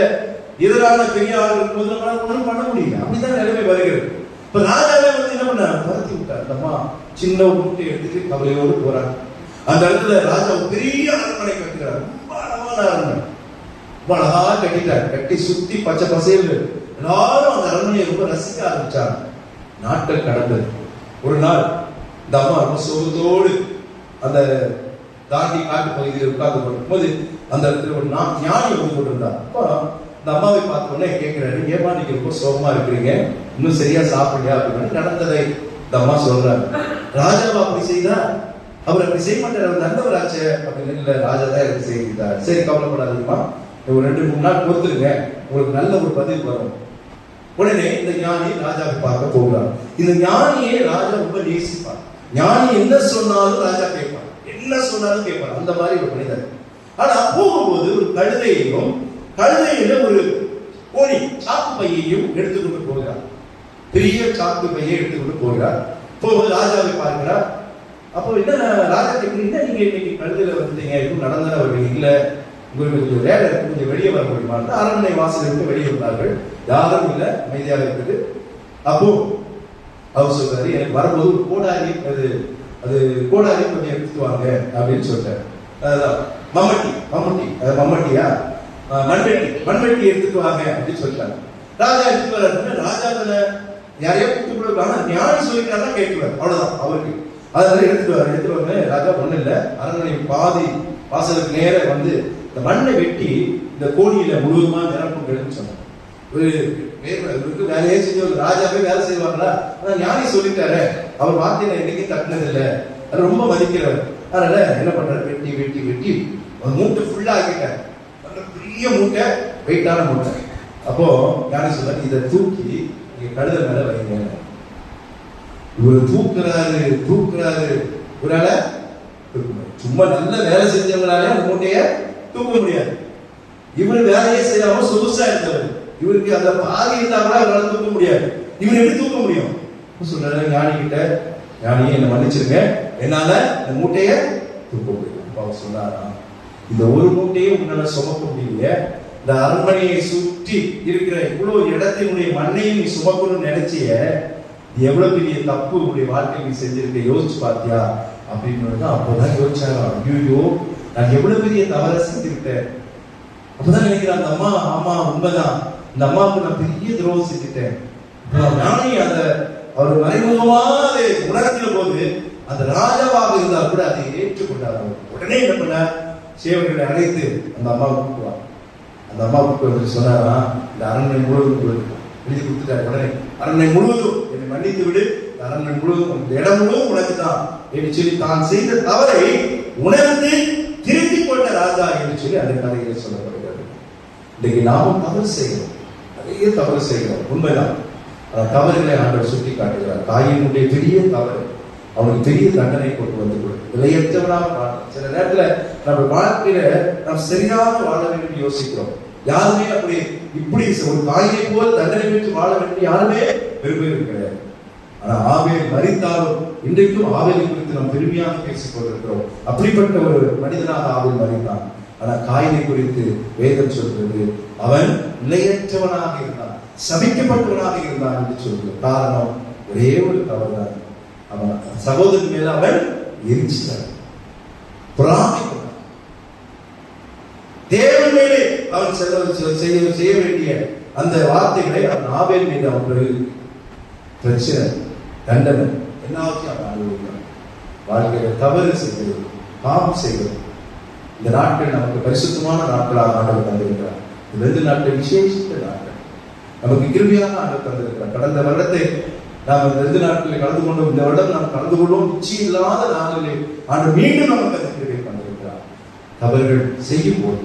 எதிரான பெரிய ஆள் இருக்கும்போது நம்மளால ஒன்றும் பண்ண முடியல. அப்படிதான் நிலைமை வருகிறது. இப்ப ராஜாவே வந்து என்ன பண்ண துரத்தி விட்டார். அந்த அம்மா சின்ன மூட்டை எடுத்துட்டு கவலையோடு போறாங்க. அந்த இடத்துல ராஜா பெரிய அரண்மனை கட்டுகிறார். ரொம்ப அழகான அரண்மனை, ரொம்ப அழகா கட்டிட்டார். கட்டி சுத்தி பச்சை பசேல் எல்லாரும் அந்த அரண்மனையை ரொம்ப ரசிக்க ஆரம்பிச்சாங்க. நாட்கள் கடந்தது. ஒரு நாள் இந்த அம்மா ரொம்ப சோகத்தோடு அந்த தாண்டி காட்டு பகுதியில் உட்கார்ந்து கொண்டிருக்கும் போது அந்த இடத்துல ஒரு ஞானி வந்து கொண்டிருந்தார். அப்போ இந்த அம்மாவை பார்த்த உடனே கேட்கிறாரு, ஏமா நீங்க ரொம்ப சோகமா இருக்கிறீங்க, இன்னும் சரியா சாப்பிடலையா அப்படின்னு நடந்ததை இந்த அம்மா சொல்றாரு. ராஜாவா அப்படி செய்தா, அவர் அப்படி செய்ய மாட்டார், நல்லவராச்சு அப்படின்னு. இல்ல, ராஜா தான் எனக்கு செய்தார். சரி, கவலைப்படாதீங்கம்மா, ஒரு 2-3 நாள் பொறுத்துருங்க, உங்களுக்கு நல்ல ஒரு பதில் வரும். உடனே இந்த ஞானி ராஜாவை பார்க்க போகிறார். இந்த ஞானியை ராஜா ரொம்ப நேசிப்பார். ஞானி என்ன சொன்னாலும் ராஜா கேட்பார், என்ன சொன்னாலும் கேட்பார், அந்த மாதிரி ஒரு மனிதர். ஆனா போகும்போது ஒரு கழுதையில ஒரு கோழி சாக்கு பையையும் எடுத்துக்கொண்டு போகிறார். பெரிய சாக்கு பையை எடுத்துக்கொண்டு போகிறார். போகும்போது ராஜாவை பார்க்கிறார். அப்போ என்ன ராஜா கேட்குறீங்க, நீங்க இன்னைக்கு கழுதையில வந்துட்டீங்க, இன்னும் நடந்தான வருவீங்க, இல்ல உங்களுக்கு கொஞ்சம் வேலை இருக்கு, கொஞ்சம் வெளியே வர முடியுமா? அரண்மனை வாசலிருந்து வெளியே வந்தார்கள். யாரும் இல்ல, அமைதியாக இருக்குது. அப்போ அவர் சொல்றாரு, எனக்கு வரும்போது ஒரு கோடாரி, அது கோடாரி கொஞ்சம் எடுத்துட்டு வாங்க அப்படின்னு சொல்றாரு. மம்மட்டியா மண்வெட்டி எடுத்துட்டு வாங்க அப்படின்னு சொல்லிட்டாங்க. ராஜா எடுத்துட்டு வர்றாரு. ராஜா யாரையோ கூப்பிட்டு கொடுப்பாங்க, ஞானி சொல்லிட்டாருன்னா கேட்குவார், அவ்வளவுதான் அவருக்கு. அதனால எடுத்துட்டு வாங்க. ராஜா ஒண்ணு இல்ல, அரண்மனை பாதி வாசலுக்கு நேர வந்து இந்த மண்ணை வெட்டி இந்த கோழியில முழுவதுமா நிரப்புங்கன்னு சொன்னாங்க. வேலையே செஞ்சு ராஜாவே வேலை செய்வாங்களா? ஞானி சொல்லிட்டாரு, அவர் வார்த்தையில என்னைக்கு தட்டினது இல்லை, அது ரொம்ப மதிக்கிறார். அதனால என்ன பண்றாரு, வெட்டி வெட்டி வெட்டி ஒரு மூட்டை ஃபுல்லா ஆக்கிட்டார். பெரிய மூட்டை, வெயிட்டான மூட்டை. அப்போ ஞானி சொல்றாரு, இதை தூக்கி நீங்க கழுத மேல வைங்க. இவர் தூக்குறாரு இவரால சும்மா நல்ல வேலை செஞ்சவங்களாலே அந்த மூட்டையை தூக்க முடியாது. இவரு வேலையே செய்யாம சொகுசா இருந்தவர், இவருக்கு அந்த பாதி இருந்தா கூட அவரால் தூக்க முடியாது. இவர் எப்படி தூக்க முடியும்? சொல்றாரு ஞானி கிட்ட, ஞானியை என்ன மன்னிச்சிருங்க, என்னால இந்த மூட்டையை தூக்க முடியும். அவர் சொன்னாரா, இந்த ஒரு மூட்டையை உன்னால சுமக்க முடியல, இந்த அரண்மனையை சுற்றி இருக்கிற இவ்வளவு இடத்தினுடைய மண்ணையும் நீ சுமக்கணும்னு நினைச்சிய, இது எவ்வளவு பெரிய தப்பு உங்களுடைய வாழ்க்கையில் நீ செஞ்சிருக்க, யோசிச்சு பார்த்தியா அப்படின்னு அப்பதான் யோசிச்சாரா, ஐயோ நான் எவ்வளவு பெரிய தவற செஞ்சுக்கிட்டேன். அப்பதான் நினைக்கிறேன் அந்த அம்மா, ஆமா உண்மைதான், இந்த அம்மாவுக்கு நான் பெரிய துரோகம் செஞ்சுட்டேன். நானே அந்த அவர் மறைமுகமா அதை உணர்த்தின போது அந்த ராஜாவாக இருந்தால் கூட அதை ஏற்றுக்கொண்டார். உடனே என்ன பண்ண, சேவர்களை அழைத்து அந்த அம்மாவுக்கு கூப்பிடுவார். அந்த அம்மாவுக்கு வந்து சொன்னாரா, இந்த அரண்மனை முழுவதும் எழுதி கொடுத்துட்டார். உடனே அரண்மனை முழுவதும் என்னை மன்னித்து விடு, அரண்மனை முழுவதும் இந்த இடம் முழுவதும் உனக்கு தான் என்று சொல்லி தான் செய்த தவறை உணர்ந்து திருத்திக் கொண்ட ராஜா என்று சொல்லி அந்த கதையில் சொல்லப்படுகிறது. இன்றைக்கு நாமும் தவறு செய்கிறோம், நிறைய தவறு செய்கிறோம், உண்மைதான். தவறுகளை ஆண்டவர் சுட்டி காட்டுகிறார். தாயினுடைய பெரிய தவறு அவனுக்கு பெரிய தண்டனை கொண்டு வந்து விலையற்றவனாக வாழ. சில நேரத்துல நம்ம வாழ்க்கையில நாம் சரியாக வாழ வேண்டும் யோசிக்கிறோம். யாருமே அப்படி இப்படி ஒரு தாயை போல் தண்டனை பெற்று வாழ வேண்டும் யாருமே விரும்புவது கிடையாது. ஆனா ஆபேல் மரித்தாலும் இன்றைக்கும் ஆபேலை குறித்து நாம் பெருமையாக பேசிக் கொண்டிருக்கிறோம். அப்படிப்பட்ட ஒரு மனிதனாக ஆபேல் மரித்தான். ஆனா காயினை குறித்து வேதம் சொல்றது அவன் நிலையற்றவனாக இருந்தான், சபிக்கப்பட்டவனாக இருந்தான் என்று சொல்றது. காரணம் ஒரே ஒரு தவறுதான், அவன் சகோதரன் மேல அவன் எரிச்சிட்டான், பொறாமை கொண்டான். தேவன் மேலே அவன் செய்ய வேண்டிய அந்த வார்த்தைகளை அவன் ஆபேல் மீது அவன் பிரச்சனை தண்டனை எல்லாத்தையும் அவன் அனுபவிக்கிறான். வாழ்க்கையில தவறு செய்வது, பாவம் செய்வது. இந்த நாட்கள் நமக்கு பரிசுத்தமான நாட்களாக ஆண்டவர் தந்திருக்கிறார். இந்த 2 நாட்கள் விசேஷித்த நாட்கள், நமக்கு கிருபையாக ஆண்டவர் தந்திருக்கிறார். கடந்த வருடத்தை நாம் இந்த 2 நாட்களில் கலந்து கொண்டோம். இந்த வருடம் நாம் கலந்து கொள்வோம். நிச்சயம் இல்லாத நாட்களில் ஆண்டு மீண்டும் நமக்கு அந்த கிருபை தந்திருக்கிறார். தவறுகள் செய்யும் போது,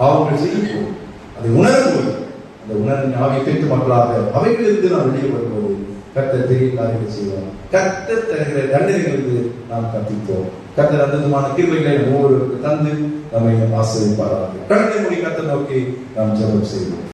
பாவங்கள் செய்யும் போது, அதை உணரும் போது, அந்த உணர்வின் ஆவியை பெற்று மக்களாக அவைகளிலிருந்து நாம் வெளியே வரும்போது கர்த்தர் பெரிய காரியங்கள் செய்வார். கர்த்தர் தருகிற தண்டனைகளிலிருந்து நாம் தப்பிப்போம். கர்த்தர் அந்த விதமான கிருபைகளை ஒவ்வொருவருக்கு தந்து நம்மை ஆசீர்வதிப்பாராக. கடந்த மொழி கர்த்தர் நோக்கி நாம் ஜெபம் செய்வோம்.